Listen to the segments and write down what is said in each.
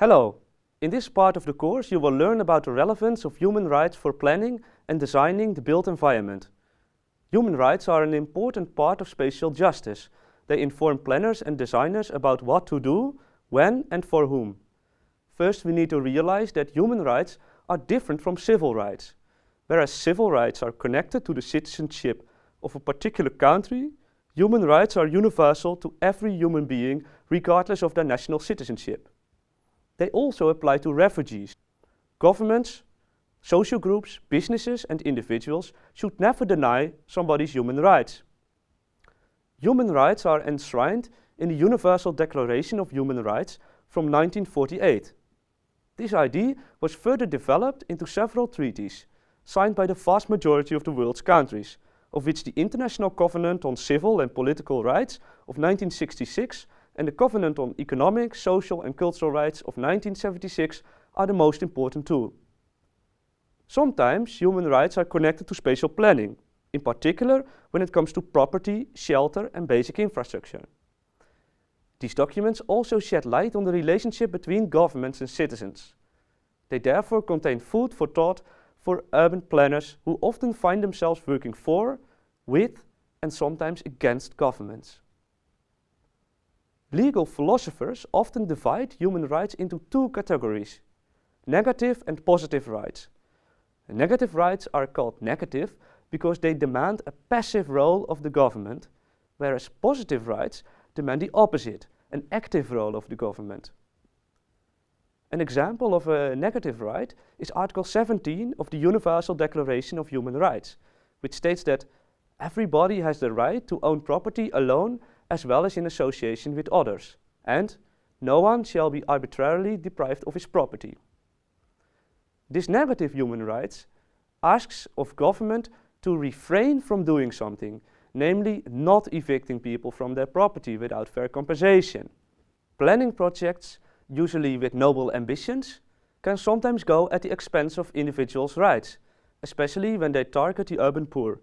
Hello! In this part of the course you will learn about the relevance of human rights for planning and designing the built environment. Human rights are an important part of spatial justice. They inform planners and designers about what to do, when and for whom. First, we need to realize that human rights are different from civil rights. Whereas civil rights are connected to the citizenship of a particular country, human rights are universal to every human being regardless of their national citizenship. They also apply to refugees. Governments, social groups, businesses and individuals should never deny somebody's human rights. Human rights are enshrined in the Universal Declaration of Human Rights from 1948. This idea was further developed into several treaties, signed by the vast majority of the world's countries, of which the International Covenant on Civil and Political Rights of 1966 and the Covenant on Economic, Social and Cultural Rights of 1976 are the most important too. Sometimes human rights are connected to spatial planning, in particular when it comes to property, shelter and basic infrastructure. These documents also shed light on the relationship between governments and citizens. They therefore contain food for thought for urban planners who often find themselves working for, with and sometimes against governments. Legal philosophers often divide human rights into two categories: negative and positive rights. Negative rights are called negative because they demand a passive role of the government, whereas positive rights demand the opposite, an active role of the government. An example of a negative right is Article 17 of the Universal Declaration of Human Rights, which states that everybody has the right to own property alone as well as in association with others, and no one shall be arbitrarily deprived of his property. This negative human rights asks of government to refrain from doing something, namely not evicting people from their property without fair compensation. Planning projects, usually with noble ambitions, can sometimes go at the expense of individuals' rights, especially when they target the urban poor.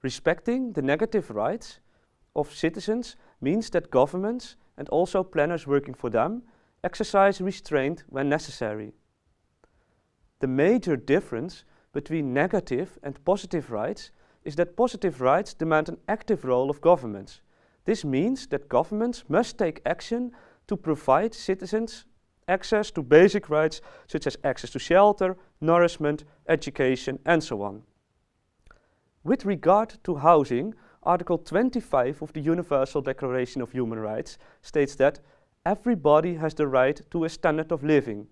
Respecting the negative rights of citizens means that governments, and also planners working for them, exercise restraint when necessary. The major difference between negative and positive rights is that positive rights demand an active role of governments. This means that governments must take action to provide citizens access to basic rights such as access to shelter, nourishment, education and so on. With regard to housing, Article 25 of the Universal Declaration of Human Rights states that everybody has the right to a standard of living,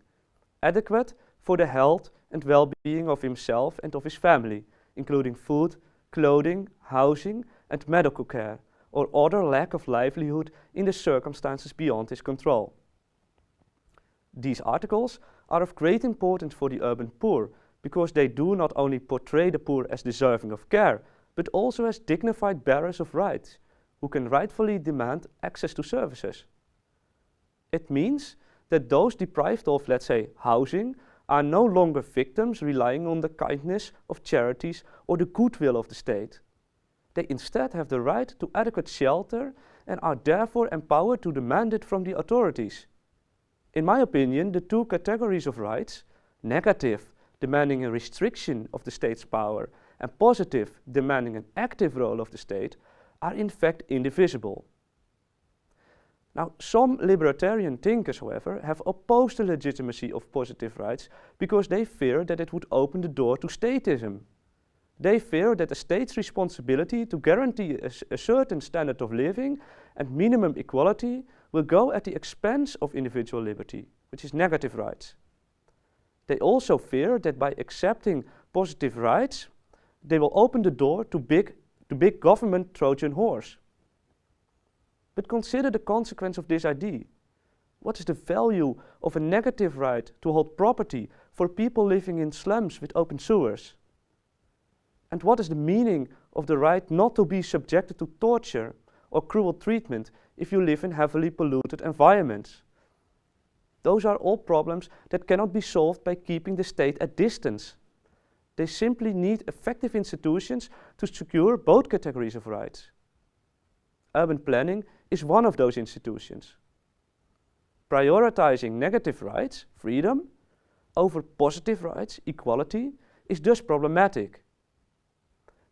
adequate for the health and well-being of himself and of his family, including food, clothing, housing and medical care, or other lack of livelihood in the circumstances beyond his control. These articles are of great importance for the urban poor, because they do not only portray the poor as deserving of care, but also as dignified bearers of rights, who can rightfully demand access to services. It means that those deprived of, let's say, housing, are no longer victims relying on the kindness of charities or the goodwill of the state. They instead have the right to adequate shelter and are therefore empowered to demand it from the authorities. In my opinion, the two categories of rights, negative, demanding a restriction of the state's power, and positive, demanding an active role of the state, are in fact indivisible. Now, some libertarian thinkers, however, have opposed the legitimacy of positive rights because they fear that it would open the door to statism. They fear that the state's responsibility to guarantee a certain standard of living and minimum equality will go at the expense of individual liberty, which is negative rights. They also fear that by accepting positive rights, they will open the door to big government Trojan horse. But consider the consequence of this idea. What is the value of a negative right to hold property for people living in slums with open sewers? And what is the meaning of the right not to be subjected to torture or cruel treatment if you live in heavily polluted environments? Those are all problems that cannot be solved by keeping the state at distance. They simply need effective institutions to secure both categories of rights. Urban planning is one of those institutions. Prioritizing negative rights, freedom, over positive rights, equality, is thus problematic.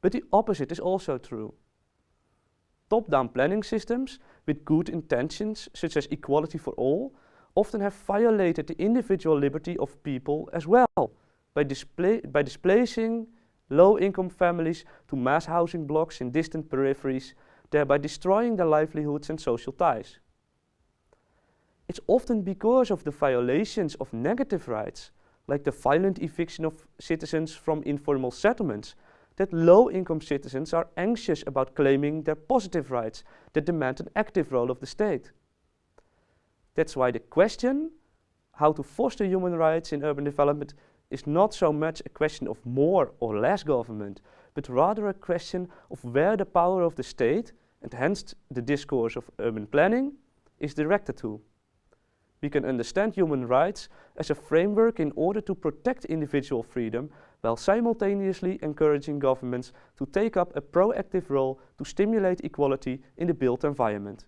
But the opposite is also true. Top-down planning systems with good intentions, such as equality for all, often have violated the individual liberty of people as well, by displacing low-income families to mass housing blocks in distant peripheries, thereby destroying their livelihoods and social ties. It's often because of the violations of negative rights, like the violent eviction of citizens from informal settlements, that low-income citizens are anxious about claiming their positive rights that demand an active role of the state. That's why the question, how to foster human rights in urban development, is not so much a question of more or less government, but rather a question of where the power of the state, and hence the discourse of urban planning, is directed to. We can understand human rights as a framework in order to protect individual freedom, while simultaneously encouraging governments to take up a proactive role to stimulate equality in the built environment.